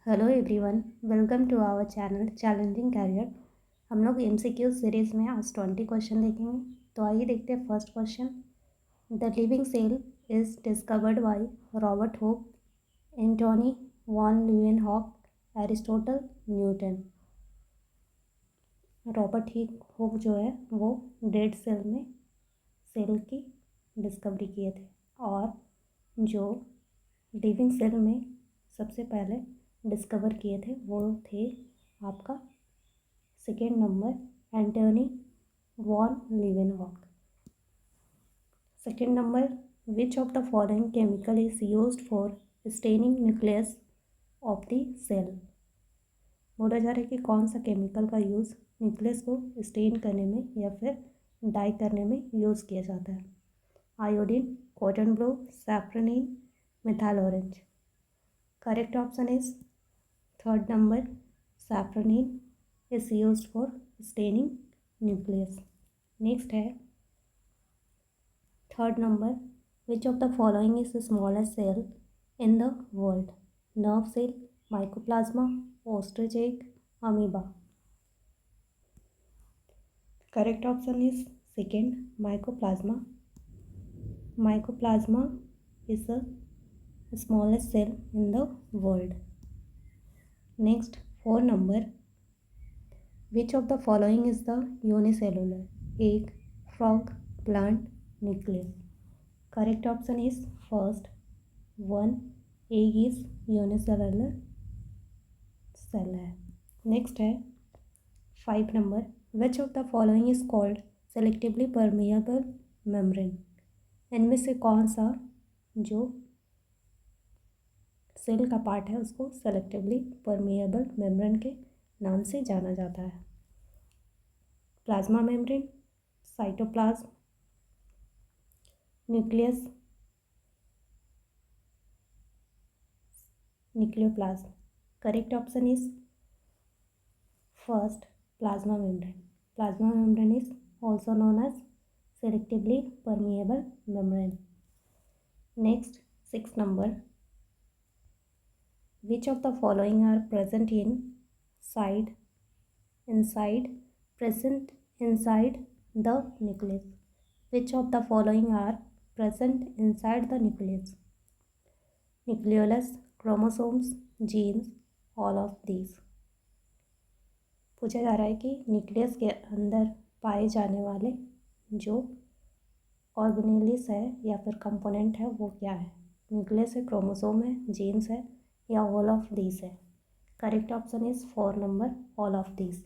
Hello everyone, welcome to our channel challenging career. हम लोग MCQ series में आज 20 क्वेश्चन देखेंगे। तो आइए देखते हैं first question. The living cell is discovered by Robert Hooke, Antonie van Leeuwenhoek, Aristotle, Newton. Robert Hooke जो है वो डेड सेल की डिस्कवरी किए थे, और जो लिविंग सेल में सबसे पहले डिस्कवर किए थे वो थे आपका second number Antonie van Leeuwenhoek. Second number, which of the following chemical is used for staining nucleus of the cell. बोला जा रहा है कि कौन सा केमिकल का यूज़ न्यूक्लियस को स्टेन करने में या फिर डाई करने में यूज़ किया जाता है। Iodine, cotton blue, safranin, methyl orange. Correct option is third number, safranin is used for staining nucleus. Next है third number, which of the following is the smallest cell in the world? Nerve cell, mycoplasma, ostrich egg, amoeba. Correct option is second, mycoplasma. Mycoplasma is the smallest cell in the world. Next, four number, which of the following is the unicellular? Egg, frog, plant, nucleus. Correct option is first one, egg is unicellular cell है। Next है five number, which of the following is called selectively permeable membrane. इनमें से कौन सा जो cell का part है उसको सेलेक्टिवली परमिएबल मेम्ब्रेन के नाम से जाना जाता है? Plasma membrane, cytoplasm, nucleus, nucleoplasm. Correct option is first, plasma membrane. Plasma membrane is also known as selectively permeable membrane. Next, sixth number, which of the following are present present inside the nucleus? Which of the following are present inside the nucleus? Nucleolus, chromosomes, genes, all of these. पूछा जा रहा है कि nucleus के अंदर पाए जाने वाले जो ऑर्गेनेलिस है या फिर कंपोनेंट है वो क्या है? न्यूक्लियस है, क्रोमोसोम है, जीन्स है, या ऑल ऑफ दीज है? Correct option is four number, all of these.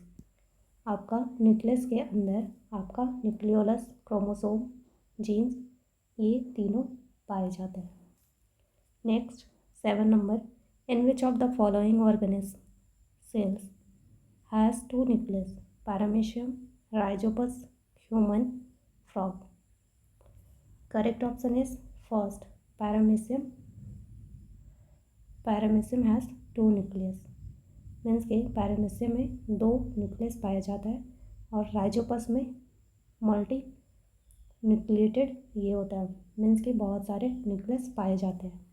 आपका न्यूक्लियस के अंदर आपका न्यूक्लियोलस, क्रोमोसोम, जीन्स, ये तीनों पाए जाते हैं। Next seven number, in which of the following organism sales has two nucleus? Paramecium, Rhizopus, human, frog. Correct option is first, Paramecium. Paramecium has two nucleus. Means के paramecium में दो nucleus पाया जाता है और राइजोपस में मल्टी न्यूक्लिएटेड ये होता है, मीन्स के बहुत सारे न्यूक्लियस पाए जाते हैं।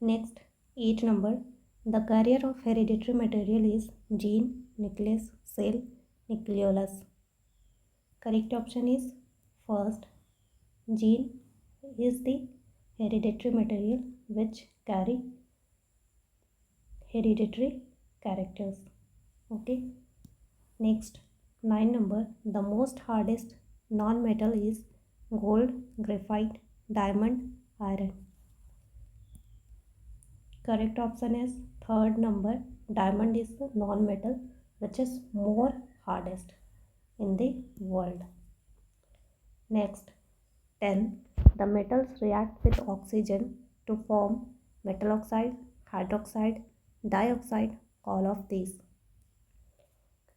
Next eight number, the carrier of hereditary material is gene, nucleus, cell, nucleolus. Correct option is first, gene is the hereditary material which carry hereditary characters. Okay. Next, 9 number, the most hardest non-metal is gold, graphite, diamond, iron. Correct option is third number, diamond is the non-metal which is more hardest in the world. Next, 10, the metals react with oxygen to form metal oxide, hydroxide, dioxide, all of these.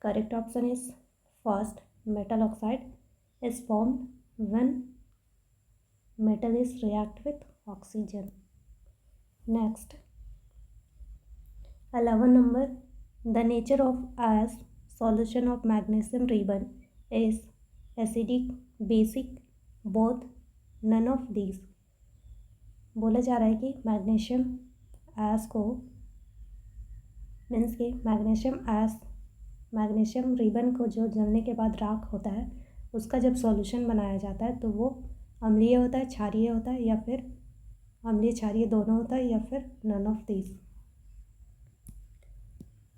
Correct option is first, metal oxide is formed when metal is react with oxygen. Next, 11 number, the nature of as solution of magnesium ribbon is acidic, basic, both, none of these. बोला जा रहा है कि magnesium ऐश को means कि magnesium ribbon को जो जलने के बाद राख होता है उसका जब सॉल्यूशन बनाया जाता है तो वो अम्लीय होता है, क्षारीय होता है, या फिर अम्लीय क्षारीय दोनों होता है, या फिर none of these.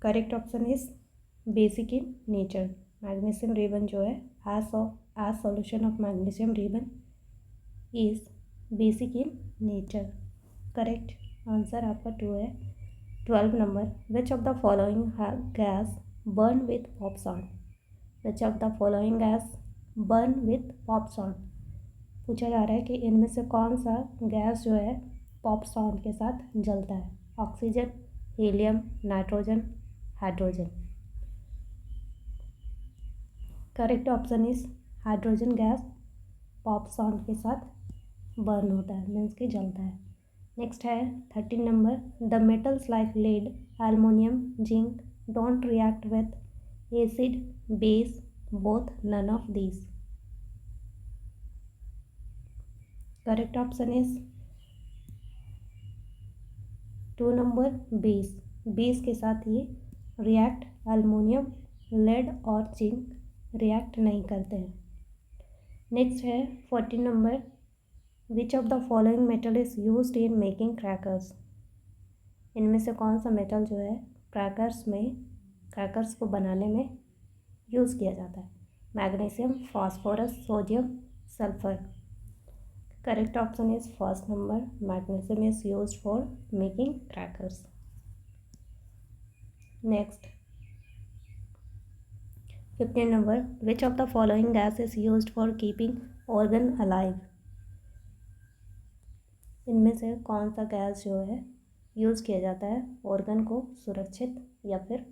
Correct option is basic in nature. Magnesium ribbon जो है ash solution of magnesium ribbon is basic in nature. Correct answer आपका 2 है। 12 number, which of the following gas burn with pop sound. Which of the following gas burn with pop sound. पूछा जा रहा है कि इनमें से कौन सा गैस जो है पॉपसॉन के साथ जलता है। Oxygen, helium, nitrogen, hydrogen. Correct option is hydrogen gas pop sound के साथ बर्न होता है, मीन्स कि जलता है। नेक्स्ट है 13 number, the metals like lead, aluminium, zinc don't react with acid, base, both, none of these. Correct option is 2 number, base. Base के साथ ये रिएक्ट, एल्युमिनियम, लेड और जिंक रिएक्ट नहीं करते हैं। नेक्स्ट है 14 number, which of the following metal is used in making crackers. इनमें से कौन सा मेटल जो है क्रैकर्स को बनाने में यूज़ किया जाता है। Magnesium, phosphorus, sodium, sulphur. Correct option is first number, magnesium is used for making crackers. Next 15 number, which of the following gas is used for keeping organ alive. इनमें से कौन सा गैस जो है यूज़ किया जाता है ऑर्गन को सुरक्षित या फिर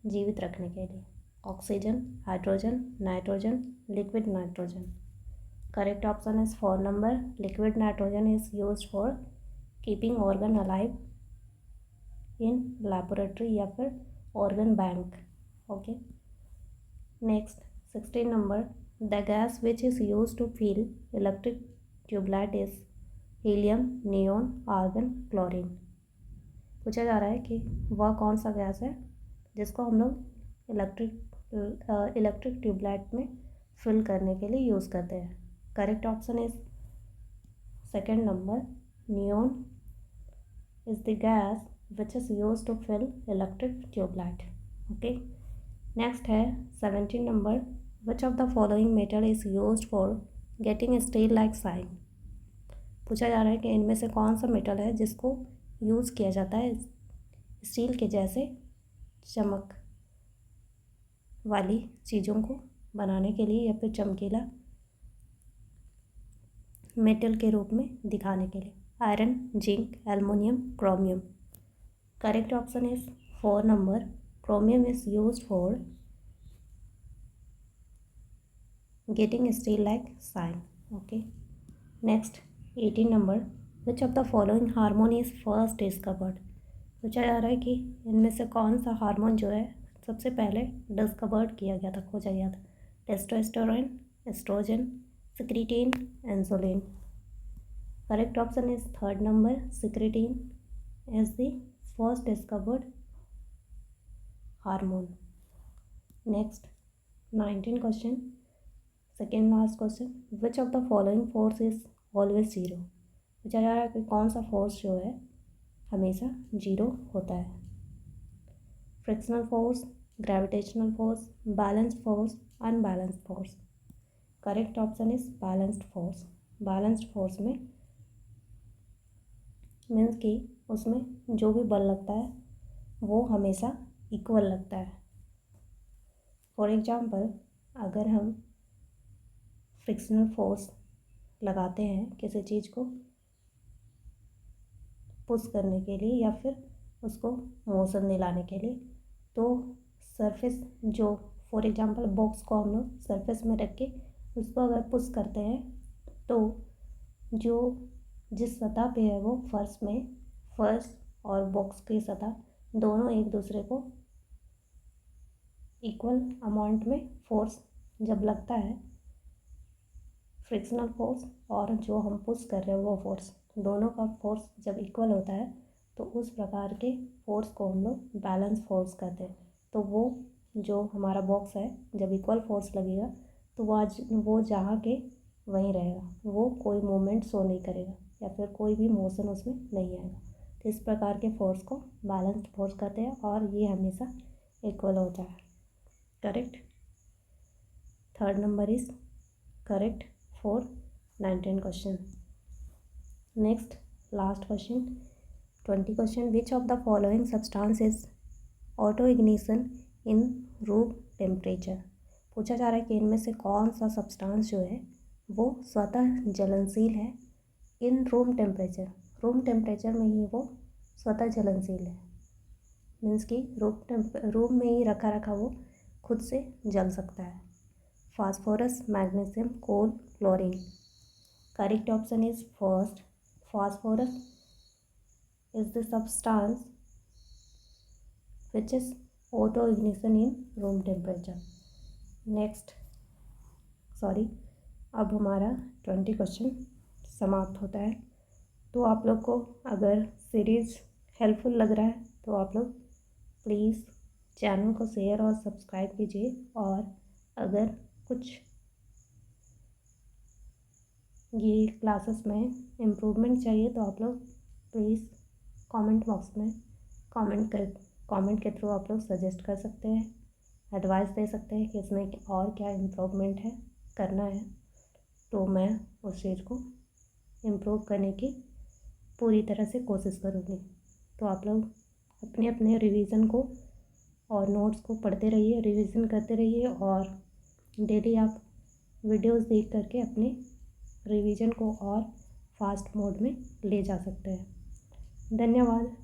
जीवित रखने के लिए। Oxygen, hydrogen, nitrogen, liquid nitrogen. Correct option is 4 number, liquid nitrogen is used for keeping organ alive in laboratory या फिर organ bank. Okay. Next 16 number, the gas which is used to fill electric tube light is helium, neon, argon, chlorine. पूछा जा रहा है कि वह कौन सा गैस है जिसको हम लोग इलेक्ट्रिक ट्यूबलाइट में फिल करने के लिए यूज़ करते हैं। Correct option is second number, neon is the gas which is used to fill electric tube light. Okay. Next है 17 number, which of the following metal is used for getting steel like shine. पूछा जा रहा है कि इनमें से कौन सा मेटल है जिसको यूज़ किया जाता है स्टील के जैसे चमक वाली चीज़ों को बनाने के लिए या फिर चमकीला मेटल के रूप में दिखाने के लिए। Iron, zinc, aluminium, chromium. Correct option is 4 number, chromium is used for getting steel like shine. Okay. Next 18 number, which of the following hormone is first discovered. पूछा जा रहा है कि इनमें से कौन सा हार्मोन जो है सबसे पहले डिस्कवर्ड किया गया था, खोजा गया था। Testosterone, estrogen, secretin, insulin. Correct option is 3rd number, secretin is the first discovered hormone. Next 19 question, second last question, which of the following force is always zero. पूछा जा रहा है कि कौन सा फोर्स जो है हमेशा जीरो होता है। Frictional force, gravitational force, balance force, unbalanced force. Correct option is balanced force. Balanced force में मीन्स कि उसमें जो भी बल लगता है वो हमेशा इक्वल लगता है। फॉर एग्जांपल, अगर हम फ्रिक्शनल फोर्स लगाते हैं किसी चीज़ को पुश करने के लिए या फिर उसको मोशन दिलाने के लिए, तो सरफेस जो फॉर एग्जांपल बॉक्स को हम लोग सरफेस में रख के उसको अगर पुश करते हैं तो जो जिस सतह पे है वो फर्श और बॉक्स की सतह दोनों एक दूसरे को इक्वल अमाउंट में फोर्स जब लगता है, फ्रिक्शनल फोर्स और जो हम पुश कर रहे हैं वो फोर्स, दोनों का फोर्स जब इक्वल होता है तो उस प्रकार के फोर्स को हम लोग बैलेंस फोर्स कहते हैं। तो वो जो हमारा बॉक्स है, जब इक्वल फोर्स लगेगा तो वो जहाँ के वहीं रहेगा, वो कोई मूवमेंट शो नहीं करेगा या फिर कोई भी मोशन उसमें नहीं आएगा। तो इस प्रकार के फोर्स को बैलेंस्ड फोर्स कहते हैं और ये हमेशा इक्वल होता है। Correct. Third number is correct for 19 question. Next last question 20 question. Which of the following substance is auto ignition in room temperature. पूछा जा रहा है कि इनमें से कौन सा सब्सटेंस जो है वो स्वतः जलनशील है in room temperature. Room temperature में ही वो स्वतः जलनशील है, मीन्स कि रूम में ही रखा वो खुद से जल सकता है। Phosphorus, magnesium, coal, chlorine. Correct option is first, phosphorus is the substance which is auto ignition in room temperature. अब हमारा 20 क्वेश्चन समाप्त होता है। तो आप लोग को अगर सीरीज़ हेल्पफुल लग रहा है तो आप लोग प्लीज़ चैनल को शेयर और सब्सक्राइब कीजिए, और अगर कुछ ये क्लासेस में इम्प्रूवमेंट चाहिए तो आप लोग प्लीज़ कमेंट बॉक्स में कमेंट के थ्रू आप लोग सजेस्ट कर सकते हैं, एडवाइस दे सकते हैं कि इसमें और क्या इम्प्रूवमेंट है करना है, तो मैं उस चीज़ को इम्प्रूव करने की पूरी तरह से कोशिश करूँगी। तो आप लोग अपने अपने रिवीजन को और नोट्स को पढ़ते रहिए, रिवीजन करते रहिए, और डेली आप वीडियोस देख करके अपने रिवीजन को और फास्ट मोड में ले जा सकते हैं। धन्यवाद।